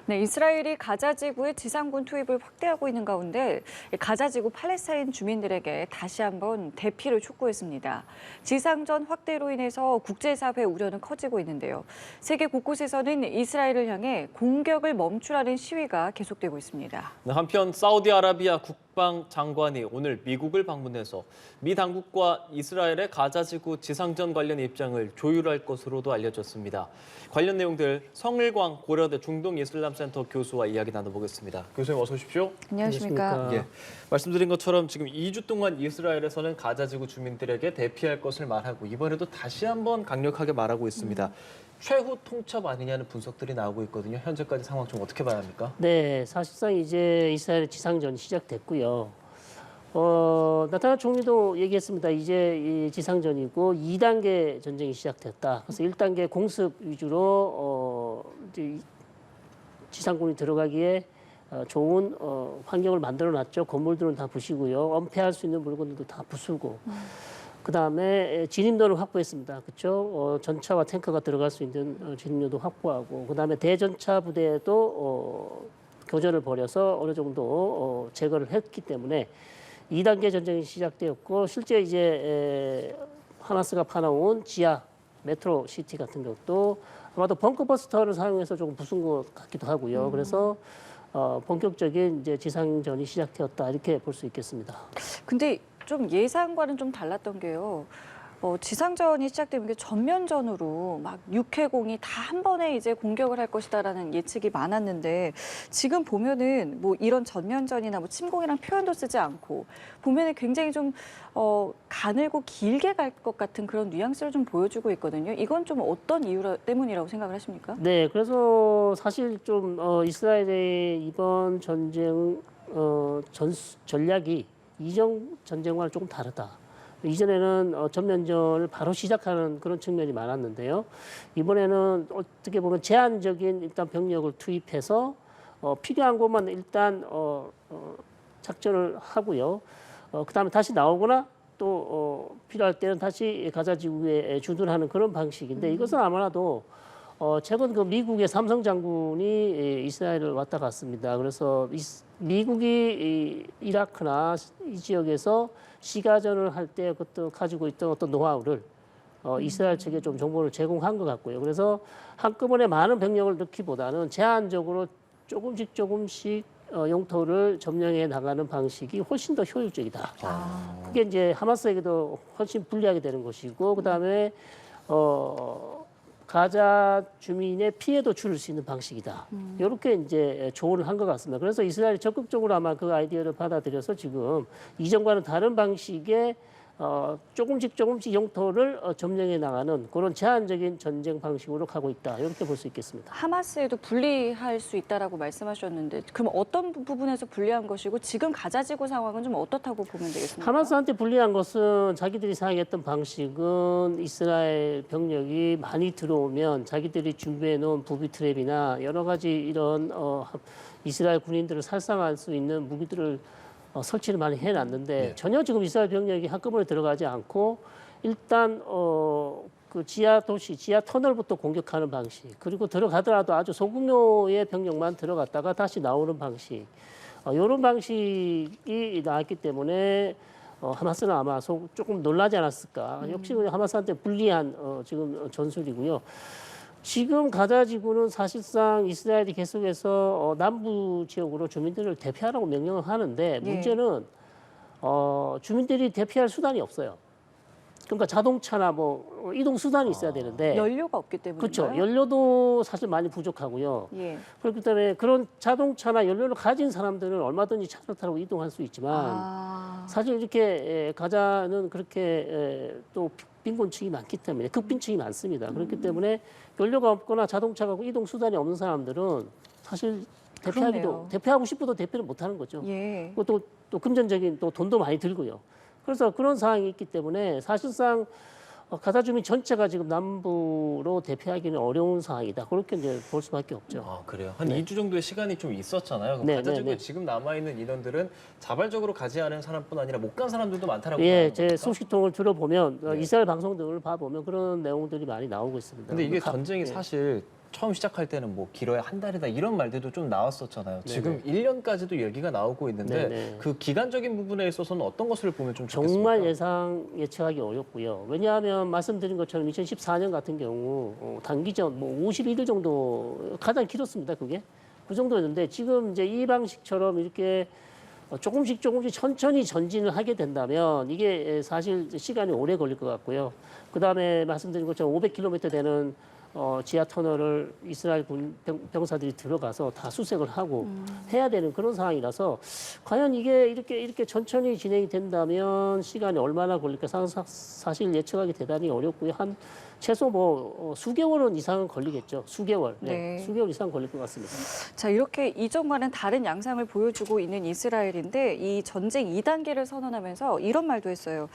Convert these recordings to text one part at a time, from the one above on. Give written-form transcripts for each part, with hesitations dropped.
네, 이스라엘이 가자 지구의 지상군 투입을 확대하고 있는 가운데 가자 지구 팔레스타인 주민들에게 다시 한번 대피를 촉구했습니다. 지상전 확대로 인해서 국제사회 우려는 커지고 있는데요. 세계 곳곳에서는 이스라엘을 향해 공격을 멈추라는 시위가 계속되고 있습니다. 한편 사우디아라비아 국방장관이 오늘 미국을 방문해서 미 당국과 이스라엘의 가자 지구 지상전 관련 입장을 조율할 것으로도 알려졌습니다. 관련 내용들 성일광 고려대 중동이슬람센터 교수와 이야기 나눠보겠습니다. 교수님 어서 오십시오. 안녕하십니까. 예, 말씀드린 것처럼 지금 2주 동안 이스라엘에서는 가자 지구 주민들에게 대피할 것을 말하고 이번에도 다시 한번 강력하게 말하고 있습니다. 최후 통첩 아니냐는 분석들이 나오고 있거든요. 현재까지 상황 좀 어떻게 봐야 합니까? 네, 사실상 이제 이스라엘 지상전이 시작됐고요. 나타나 총리도 얘기했습니다. 이제 이 지상전이고 2단계 전쟁이 시작됐다. 그래서 1단계 공습 위주로 이제 지상군이 들어가기에 좋은 환경을 만들어놨죠. 건물들은 다 부시고요. 엄폐할 수 있는 물건들도 다 부수고. 그다음에 진입로를 확보했습니다. 그렇죠? 전차와 탱커가 들어갈 수 있는 진입로도 확보하고, 그다음에 대전차 부대도 교전을 벌여서 어느 정도 제거를 했기 때문에 2단계 전쟁이 시작되었고, 실제 이제 하마스가 파놓은 지하 메트로 시티 같은 것도 아마도 벙커버스터를 사용해서 조금 부순 것 같기도 하고요. 그래서 본격적인 이제 지상전이 시작되었다 이렇게 볼 수 있겠습니다. 근데 좀 예상과는 좀 달랐던 게요. 지상전이 시작되면 게 전면전으로 막 6회공이 다 한 번에 이제 공격을 할 것이다라는 예측이 많았는데 지금 보면은 뭐 이런 전면전이나 뭐 침공이란 표현도 쓰지 않고 보면은 굉장히 좀 가늘고 길게 갈 것 같은 그런 뉘앙스를 좀 보여주고 있거든요. 이건 좀 어떤 이유 때문이라고 생각을 하십니까? 네, 그래서 사실 좀 이스라엘의 이번 전쟁 전략이 이전 전쟁과는 조금 다르다. 이전에는 전면전을 바로 시작하는 그런 측면이 많았는데요. 이번에는 어떻게 보면 제한적인 일단 병력을 투입해서 필요한 곳만 일단 작전을 하고요. 그다음에 다시 나오거나 또 필요할 때는 다시 가자 지구에 주둔하는 그런 방식인데, 이것은 아마도 최근 그 미국의 삼성 장군이 이스라엘을 왔다 갔습니다. 그래서 미국이 이라크나 이 지역에서 시가전을 할 때 그것도 가지고 있던 어떤 노하우를 이스라엘 측에 좀 정보를 제공한 것 같고요. 그래서 한꺼번에 많은 병력을 넣기보다는 제한적으로 조금씩 영토를 점령해 나가는 방식이 훨씬 더 효율적이다. 그게 이제 하마스에게도 훨씬 불리하게 되는 것이고, 그다음에 가자 주민의 피해도 줄일 수 있는 방식이다. 이렇게 이제 조언을 한 것 같습니다. 그래서 이스라엘이 적극적으로 아마 그 아이디어를 받아들여서 지금 이전과는 다른 방식의 조금씩 영토를 점령해 나가는 그런 제한적인 전쟁 방식으로 가고 있다. 이렇게 볼 수 있겠습니다. 하마스에도 불리할 수 있다라고 말씀하셨는데 그럼 어떤 부분에서 불리한 것이고 지금 가자 지구 상황은 좀 어떻다고 보면 되겠습니까? 하마스한테 불리한 것은 자기들이 사용했던 방식은 이스라엘 병력이 많이 들어오면 자기들이 준비해 놓은 부비 트랩이나 여러 가지 이런 이스라엘 군인들을 살상할 수 있는 무기들을 설치를 많이 해놨는데 전혀 지금 이스라엘 병력이 한꺼번에 들어가지 않고 일단 그 지하 도시, 지하 터널부터 공격하는 방식, 그리고 들어가더라도 아주 소규모의 병력만 들어갔다가 다시 나오는 방식, 이런 방식이 나왔기 때문에 하마스는 아마 조금 놀라지 않았을까. 역시 하마스한테 불리한 지금 전술이고요. 지금 가자 지구는 사실상 이스라엘이 계속해서 남부 지역으로 주민들을 대피하라고 명령을 하는데, 문제는 주민들이 대피할 수단이 없어요. 그러니까 자동차나 뭐 이동 수단이 있어야 되는데 연료가 없기 때문에 그렇죠. 연료도 사실 많이 부족하고요. 그렇기 때문에 그런 자동차나 연료를 가진 사람들은 얼마든지 차를 타고 이동할 수 있지만 사실 이렇게 가자는 그렇게 또 빈곤층이 많기 때문에 극빈층이 많습니다. 그렇기 때문에 연료가 없거나 자동차가 이동 수단이 없는 사람들은 사실 대피하고 싶어도 대피를 못 하는 거죠. 또 금전적인 또 돈도 많이 들고요. 그래서 그런 상황이 있기 때문에 사실상 가자 주민 전체가 지금 남부로 대피하기는 어려운 상황이다. 그렇게 이제 볼 수밖에 없죠. 아, 그래요? 한 2주 정도의 시간이 좀 있었잖아요. 그럼 가자 지구에 지금 남아있는 인원들은 자발적으로 가지 않은 사람뿐 아니라 못 간 사람들도 많다라고 예, 제 소식통을 들어보면 이스라엘 방송 등을 봐보면 그런 내용들이 많이 나오고 있습니다. 근데 이게 전쟁이 사실 처음 시작할 때는 뭐 길어야 한 달이다 이런 말들도 좀 나왔었잖아요. 지금 1년까지도 얘기가 나오고 있는데 네네. 그 기간적인 부분에 있어서는 어떤 것을 보면 좀 좋겠습니까? 정말 예측하기 어렵고요. 왜냐하면 말씀드린 것처럼 2014년 같은 경우 단기전 뭐 51일 정도 가장 길었습니다. 그게 그 정도였는데 지금 이제 이 방식처럼 이렇게 조금씩 천천히 전진을 하게 된다면 이게 사실 시간이 오래 걸릴 것 같고요. 그 다음에 말씀드린 것처럼 500km 되는 지하 터널을 이스라엘 군 병사들이 들어가서 다 수색을 하고 해야 되는 그런 상황이라서 과연 이게 이렇게 천천히 진행이 된다면 시간이 얼마나 걸릴까 사실 예측하기 대단히 어렵고요. 한 최소 뭐 수개월은 이상은 걸리겠죠. 수개월. 네. 수개월 이상 걸릴 것 같습니다. 자, 이렇게 이전과는 다른 양상을 보여주고 있는 이스라엘인데 이 전쟁 2단계를 선언하면서 이런 말도 했어요.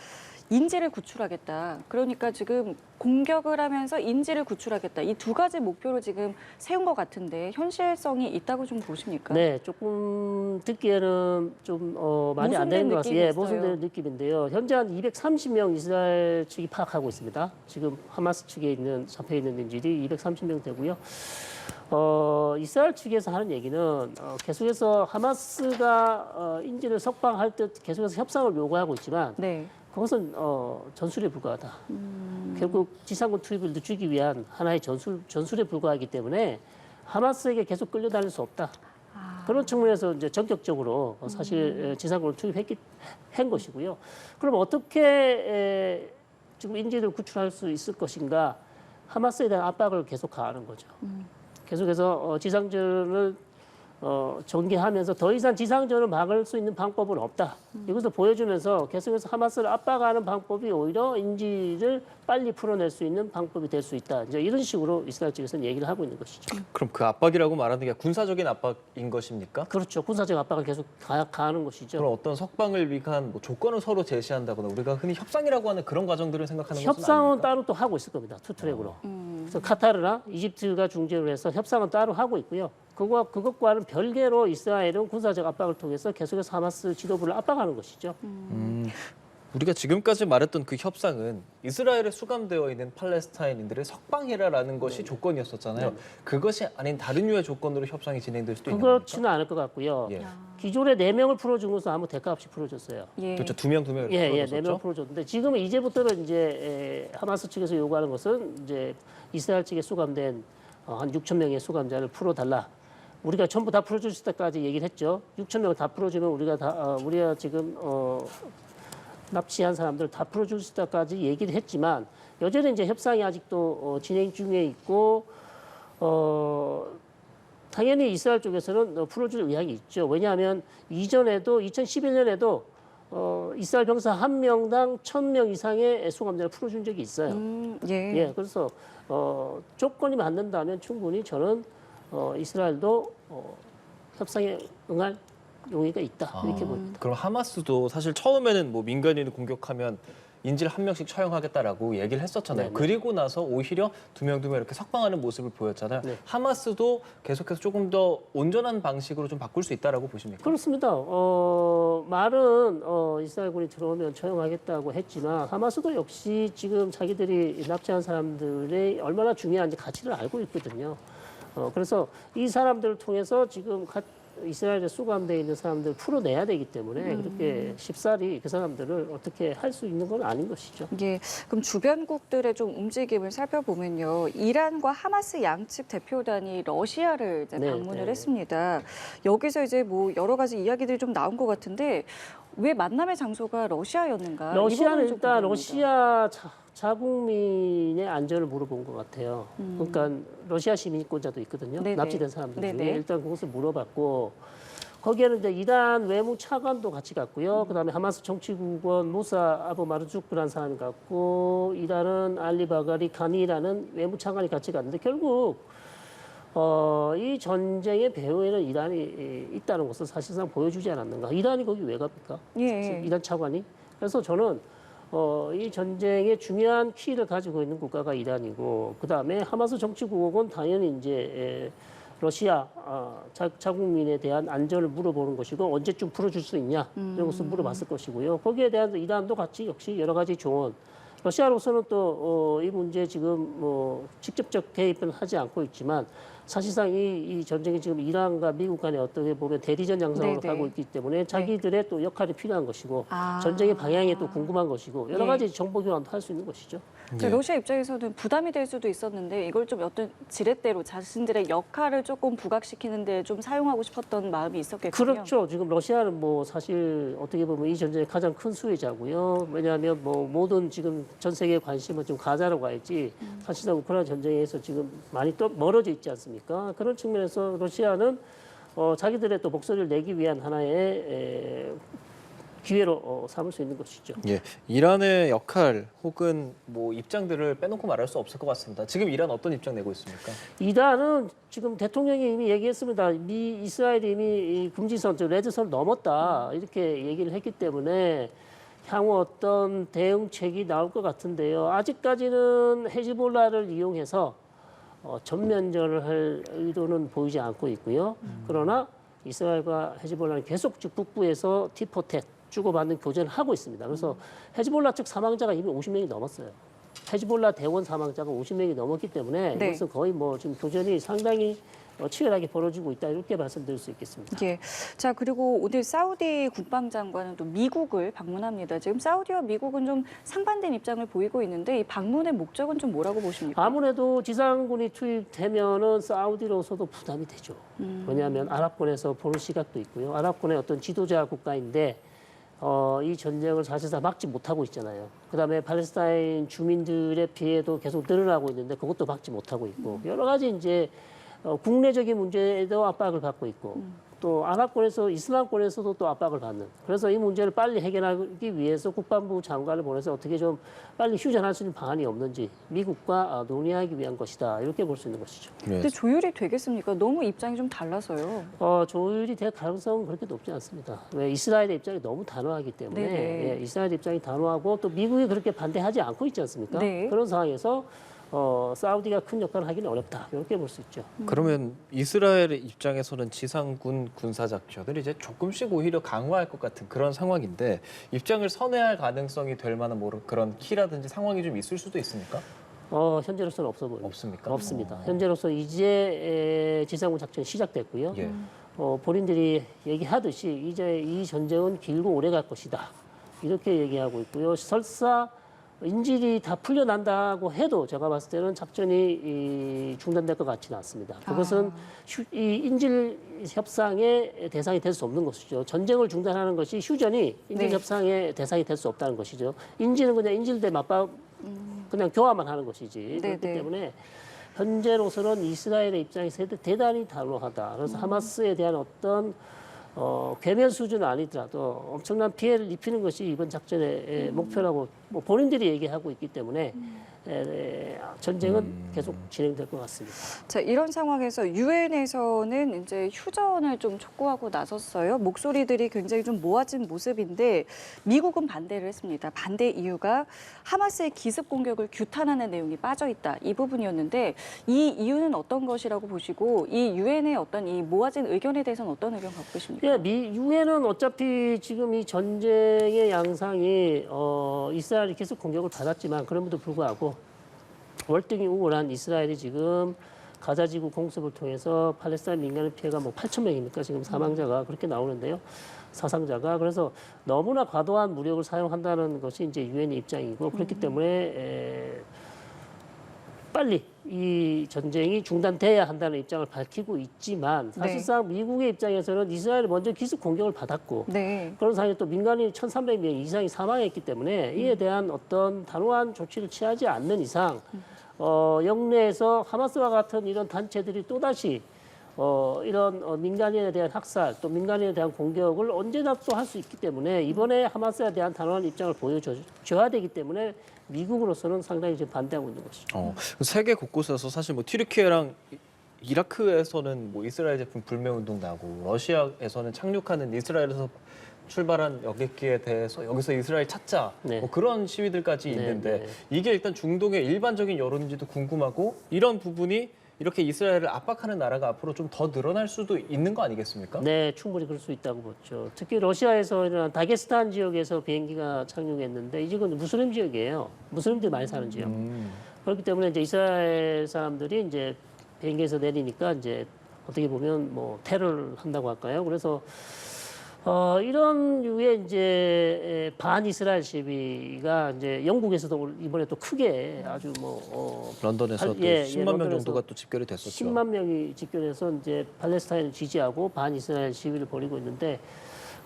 인지를 구출하겠다. 그러니까 지금 공격을 하면서 인지를 구출하겠다. 이 두 가지 목표를 지금 세운 것 같은데 현실성이 있다고 좀 보십니까? 네, 조금 듣기에는 좀 말이 안 되는 것 같습니다. 예, 모순되는 느낌인데요. 현재 한 230명 이스라엘 측이 파악하고 있습니다. 지금 하마스 측에 잡혀 있는 인질이 230명 되고요. 이스라엘 측에서 하는 얘기는 계속해서 하마스가 인질을 석방할 듯 계속해서 협상을 요구하고 있지만 네. 그것은 전술에 불과하다. 결국 지상군 투입을 늦추기 위한 하나의 전술에 불과하기 때문에 하마스에게 계속 끌려다닐 수 없다. 그런 측면에서 이제 전격적으로 사실 지상군을 투입한 것이고요. 그럼 어떻게 지금 인질을 구출할 수 있을 것인가? 하마스에 대한 압박을 계속 가하는 거죠. 계속해서 지상전을 전개하면서 더 이상 지상전을 막을 수 있는 방법은 없다. 이것을 보여주면서 계속해서 하마스를 압박하는 방법이 오히려 인질을 빨리 풀어낼 수 있는 방법이 될 수 있다. 이제 이런 식으로 이스라엘 측에서는 얘기를 하고 있는 것이죠. 그럼 그 압박이라고 말하는 게 군사적인 압박인 것입니까? 그렇죠. 군사적 압박을 계속 가하는 것이죠. 그럼 어떤 석방을 위한 뭐 조건을 서로 제시한다거나 우리가 흔히 협상이라고 하는 그런 과정들을 생각하는 것은 협상은 아닙니까? 따로 또 하고 있을 겁니다. 투트랙으로. 그래서 카타르나 이집트가 중재를 해서 협상은 따로 하고 있고요. 그것과는 별개로 이스라엘은 군사적 압박을 통해서 계속해서 하마스 지도부를 압박하는 것이죠. 우리가 지금까지 말했던 그 협상은 이스라엘에 수감되어 있는 팔레스타인인들을 석방해라라는 것이 조건이었었잖아요. 그것이 아닌 다른 유의 조건으로 협상이 진행될 수도 있는 겁니까? 그렇지는 않을 것 같고요. 예. 기존에 4명을 풀어준 것은 아무 대가 없이 풀어줬어요. 예. 그렇죠. 두 명 이렇게 예, 풀어줬었죠. 4명 풀어줬는데 지금은 이제부터는 이제 하마스 측에서 요구하는 것은 이제 이스라엘 측에 수감된 한 6천 명의 수감자를 풀어달라. 우리가 전부 다 풀어줄 때까지 얘기를 했죠. 6천 명을 다 풀어주면 우리가 지금 납치한 사람들 다 풀어줄 때까지 얘기를 했지만 여전히 이제 협상이 아직도 진행 중에 있고 당연히 이스라엘 쪽에서는 풀어줄 의향이 있죠. 왜냐하면 이전에도 2011년에도 이스라엘 병사 1명당 1,000명 이상의 수감자를 풀어준 적이 있어요. 예. 예, 그래서 조건이 맞는다면 충분히 저는 이스라엘도 협상에 응할 용의가 있다 이렇게 봅니다. 그럼 하마스도 사실 처음에는 뭐 민간인을 공격하면 인질 한 명씩 처형하겠다라고 얘기를 했었잖아요. 네네. 그리고 나서 오히려 두 명 이렇게 석방하는 모습을 보였잖아요. 네. 하마스도 계속해서 조금 더 온전한 방식으로 좀 바꿀 수 있다라고 보십니까? 그렇습니다. 말은 이스라엘군이 들어오면 처형하겠다고 했지만 하마스도 역시 지금 자기들이 납치한 사람들이 얼마나 중요한지 가치를 알고 있거든요. 그래서 이 사람들을 통해서 지금 이스라엘에 수감되어 있는 사람들을 풀어내야 되기 때문에 그렇게 쉽사리 그 사람들을 어떻게 할 수 있는 건 아닌 것이죠. 예, 그럼 주변국들의 좀 움직임을 살펴보면요. 이란과 하마스 양측 대표단이 러시아를 이제 네, 방문을 네. 했습니다. 여기서 이제 뭐 여러 가지 이야기들이 좀 나온 것 같은데 왜 만남의 장소가 러시아였는가? 이 러시아는 부분을 좀 일단 궁금합니다. 러시아 자국민의 안전을 물어본 것 같아요. 그러니까 러시아 시민권자도 있거든요. 네네. 납치된 사람들 중에 네네. 일단 그것을 물어봤고 거기에는 이제 이란 외무 차관도 같이 갔고요. 그다음에 하마스 정치국원 무사 아부 마르주크라는 사람이 갔고 이란은 알리 바가리 카니라는 외무 차관이 같이 갔는데 결국 이 전쟁의 배후에는 이란이 있다는 것을 사실상 보여주지 않았는가. 이란이 거기 왜 갑니까? 예. 이란 차관이. 그래서 저는 이 전쟁의 중요한 키를 가지고 있는 국가가 이란이고 그다음에 하마스 정치국은 당연히 이제 러시아 자국민에 대한 안전을 물어보는 것이고 언제쯤 풀어줄 수 있냐 이런 것을 물어봤을 것이고요. 거기에 대한 이란도 같이 역시 여러 가지 조언 러시아로서는 또 이 문제에 지금 뭐 직접적 개입은 하지 않고 있지만 사실상 이 전쟁이 지금 이란과 미국 간에 어떻게 보면 대리전 양상으로 네네. 가고 있기 때문에 자기들의 또 역할이 필요한 것이고 아. 전쟁의 방향이 또 궁금한 것이고 여러 예. 가지 정보 교환도 할 수 있는 것이죠. 그러니까 러시아 입장에서는 부담이 될 수도 있었는데 이걸 좀 어떤 지렛대로 자신들의 역할을 조금 부각시키는데 좀 사용하고 싶었던 마음이 있었겠군요. 그렇죠. 지금 러시아는 뭐 사실 어떻게 보면 이 전쟁의 가장 큰 수혜자고요. 왜냐하면 뭐 모든 지금 전 세계의 관심은 좀 가자로 가 있지 사실상 우크라이나 전쟁에서 지금 많이 또 멀어져 있지 않습니까? 그런 측면에서 러시아는 자기들의 또 목소리를 내기 위한 하나의 기회로 삼을 수 있는 것이죠. 예, 이란의 역할 혹은 뭐 입장들을 빼놓고 말할 수 없을 것 같습니다. 지금 이란 어떤 입장 내고 있습니까? 이란은 지금 대통령이 이미 얘기했습니다. 이스라엘이 이미 이 금지선, 즉 레드선을 넘었다 이렇게 얘기를 했기 때문에 향후 어떤 대응책이 나올 것 같은데요. 아직까지는 헤즈볼라를 이용해서 전면전을 할 의도는 보이지 않고 있고요. 그러나 이스라엘과 헤즈볼라는 계속 즉 북부에서 티포텟 주고받는 교전을 하고 있습니다. 그래서 헤즈볼라 측 사망자가 이미 50명이 넘었어요. 헤즈볼라 대원 사망자가 50명이 넘었기 때문에 네. 이것은 거의 뭐 지금 교전이 상당히 치열하게 벌어지고 있다 이렇게 말씀드릴 수 있겠습니다. 예. 자, 그리고 오늘 사우디 국방장관은 또 미국을 방문합니다. 지금 사우디와 미국은 좀 상반된 입장을 보이고 있는데 이 방문의 목적은 좀 뭐라고 보십니까? 아무래도 지상군이 투입되면은 사우디로서도 부담이 되죠. 왜냐하면 아랍권에서 보는 시각도 있고요. 아랍권의 어떤 지도자 국가인데 이 전쟁을 사실상 막지 못하고 있잖아요. 그다음에 팔레스타인 주민들의 피해도 계속 늘어나고 있는데 그것도 막지 못하고 있고 여러 가지 이제 국내적인 문제에도 압박을 받고 있고 또 아랍권에서 이슬람권에서도 또 압박을 받는. 그래서 이 문제를 빨리 해결하기 위해서 국방부 장관을 보내서 어떻게 좀 빨리 휴전할 수 있는 방안이 없는지 미국과 논의하기 위한 것이다 이렇게 볼 수 있는 것이죠. 근데 조율이 되겠습니까? 너무 입장이 좀 달라서요. 조율이 될 가능성은 그렇게 높지 않습니다. 왜 이스라엘의 입장이 너무 단호하기 때문에 네네. 예, 이스라엘 입장이 단호하고 또 미국이 그렇게 반대하지 않고 있지 않습니까? 네. 그런 상황에서 사우디가 큰 역할을 하기는 어렵다 이렇게 볼 수 있죠. 그러면 이스라엘의 입장에서는 지상군 군사 작전을 이제 조금씩 오히려 강화할 것 같은 그런 상황인데 입장을 선회할 가능성이 될 만한 뭐 그런 키라든지 상황이 좀 있을 수도 있습니까? 현재로서는 없어 보입니다. 없습니까? 없습니다. 현재로서 이제 지상군 작전이 시작됐고요. 예. 본인들이 얘기하듯이 이제 이 전쟁은 길고 오래 갈 것이다. 이렇게 얘기하고 있고요. 설사 인질이 다 풀려난다고 해도 제가 봤을 때는 작전이 중단될 것 같지는 않습니다. 그것은 이 인질 협상의 대상이 될 수 없는 것이죠. 전쟁을 중단하는 것이 휴전이 인질 네. 협상의 대상이 될 수 없다는 것이죠. 인질은 그냥 인질대 맞박 그냥 교화만 하는 것이지. 그렇기 네네. 때문에 현재로서는 이스라엘의 입장에서 대단히 단호하다. 그래서 하마스에 대한 어떤 괴멸 수준은 아니더라도 엄청난 피해를 입히는 것이 이번 작전의 목표라고 뭐 본인들이 얘기하고 있기 때문에 전쟁은 계속 진행될 것 같습니다. 자, 이런 상황에서 유엔에서는 이제 휴전을 좀 촉구하고 나섰어요. 목소리들이 굉장히 좀 모아진 모습인데 미국은 반대를 했습니다. 반대 이유가 하마스의 기습 공격을 규탄하는 내용이 빠져 있다. 이 부분이었는데 이 이유는 어떤 것이라고 보시고 이 유엔의 어떤 이 모아진 의견에 대해서는 어떤 의견 갖고 계십니까? 예, 유엔은 어차피 지금 이 전쟁의 양상이 이스라엘이 계속 공격을 받았지만 그럼에도 불구하고 월등히 우월한 이스라엘이 지금 가자지구 공습을 통해서 팔레스타인 민간의 피해가 뭐 8천 명입니까? 지금 사망자가 그렇게 나오는데요. 사상자가. 그래서 너무나 과도한 무력을 사용한다는 것이 이제 유엔의 입장이고 그렇기 때문에 빨리 이 전쟁이 중단돼야 한다는 입장을 밝히고 있지만 사실상 미국의 입장에서는 이스라엘이 먼저 기습 공격을 받았고 네. 그런 상황에 또 민간인 1,300명 이상이 사망했기 때문에 이에 대한 어떤 단호한 조치를 취하지 않는 이상 영내에서 하마스와 같은 이런 단체들이 또다시 이런 민간인에 대한 학살 또 민간인에 대한 공격을 언제나 또 할 수 있기 때문에 이번에 하마스에 대한 단호한 입장을 보여줘야 되기 때문에 미국으로서는 상당히 지금 반대하고 있는 것이죠. 세계 곳곳에서 사실 뭐 튀르키예랑 이라크에서는 뭐 이스라엘 제품 불매 운동 나고 러시아에서는 착륙하는 이스라엘에서 출발한 여객기에 대해서 여기서 이스라엘 찾자 네. 뭐 그런 시위들까지 네, 있는데 네. 이게 일단 중동의 일반적인 여론인지도 궁금하고 이런 부분이 이렇게 이스라엘을 압박하는 나라가 앞으로 좀 더 늘어날 수도 있는 거 아니겠습니까? 네, 충분히 그럴 수 있다고 보죠. 특히 러시아에서 일어난 다게스탄 지역에서 비행기가 착륙했는데 이 지역은 무슬림 지역이에요. 무슬림들이 많이 사는 지역. 그렇기 때문에 이제 이스라엘 사람들이 이제 비행기에서 내리니까 이제 어떻게 보면 뭐 테러를 한다고 할까요? 그래서 이런 류의 이제 반 이스라엘 시위가 이제 영국에서도 이번에 또 크게 아주 런던에서 또 10만 명 런던에서 정도가 또 집결이 됐었죠. 10만 명이 집결해서 이제 팔레스타인을 지지하고 반 이스라엘 시위를 벌이고 있는데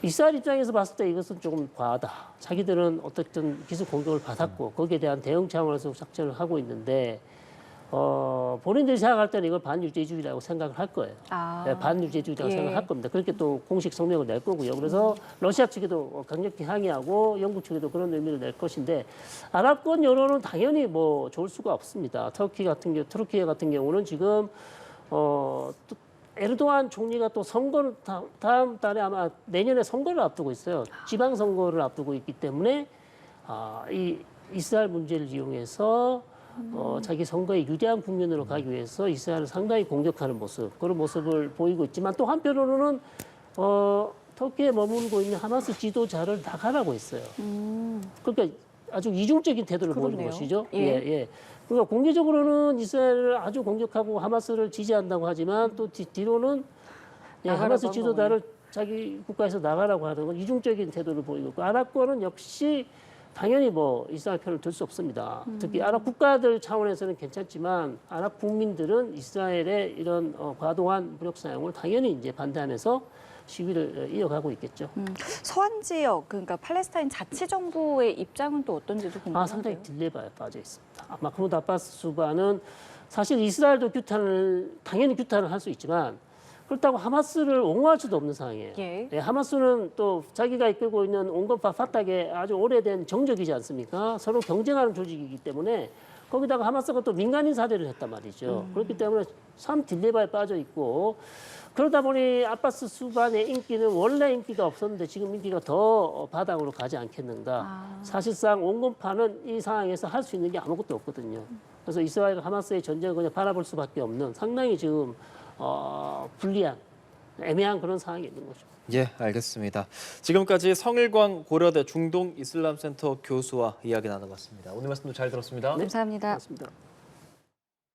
이스라엘 입장에서 봤을 때 이것은 조금 과하다. 자기들은 어떻든 기습 공격을 받았고 거기에 대한 대응 차원에서 작전을 하고 있는데 본인들이 생각할 때는 이걸 반유죄주의라고 생각을 할 거예요. 네, 반유죄주의라고 예. 생각할 겁니다. 그렇게 또 공식 성명을 낼 거고요. 그래서 러시아 측에도 강력히 항의하고 영국 측에도 그런 의미를 낼 것인데 아랍권 여론은 당연히 뭐 좋을 수가 없습니다. 트루키예 같은 경우는 지금 또 에르도안 총리가 또 선거를 다음 달에 아마 내년에 선거를 앞두고 있어요. 지방 선거를 앞두고 있기 때문에 이 이스라엘 문제를 이용해서 자기 선거에 유리한 국면으로 가기 위해서 이스라엘을 상당히 공격하는 모습, 그런 모습을 보이고 있지만 또 한편으로는 터키에 머물고 있는 하마스 지도자를 나가라고 했어요. 그러니까 아주 이중적인 태도를 보이는 그러네요. 것이죠. 예. 예. 그러니까 공개적으로는 이스라엘을 아주 공격하고 하마스를 지지한다고 하지만 또 뒤로는 나가라고 하마스 한 지도자를 자기 국가에서 나가라고 하는 건 이중적인 태도를 보이고 있고 아랍권은 역시 당연히 뭐 이스라엘 편을 들 수 없습니다. 특히 아랍 국가들 차원에서는 괜찮지만 아랍 국민들은 이스라엘의 이런 과도한 무력 사용을 당연히 이제 반대하면서 시위를 이어가고 있겠죠. 서한 지역, 그러니까 팔레스타인 자치정부의 입장은 또 어떤지도 궁금한데요. 상당히 딜레마에 빠져 있습니다. 마흐무드 아바스 수바는 사실 이스라엘도 당연히 규탄을 할 수 있지만 그렇다고 하마스를 옹호할 수도 없는 상황이에요. 예. 네, 하마스는 또 자기가 이끌고 있는 온건파 파탁의 아주 오래된 정적이지 않습니까? 서로 경쟁하는 조직이기 때문에 거기다가 하마스가 또 민간인 사대를 했단 말이죠. 그렇기 때문에 참 딜레마에 빠져 있고 그러다 보니 아바스 수반의 인기는 원래 인기가 없었는데 지금 인기가 더 바닥으로 가지 않겠는가. 사실상 온건파는 이 상황에서 할 수 있는 게 아무것도 없거든요. 그래서 이스라엘과 하마스의 전쟁을 그냥 바라볼 수밖에 없는 상당히 지금 불리한, 애매한 그런 상황이 있는 거죠. 예, 알겠습니다. 지금까지 성일광 고려대 중동 이슬람센터 교수와 이야기 나눠봤습니다. 오늘 말씀도 잘 들었습니다. 감사합니다. 고맙습니다.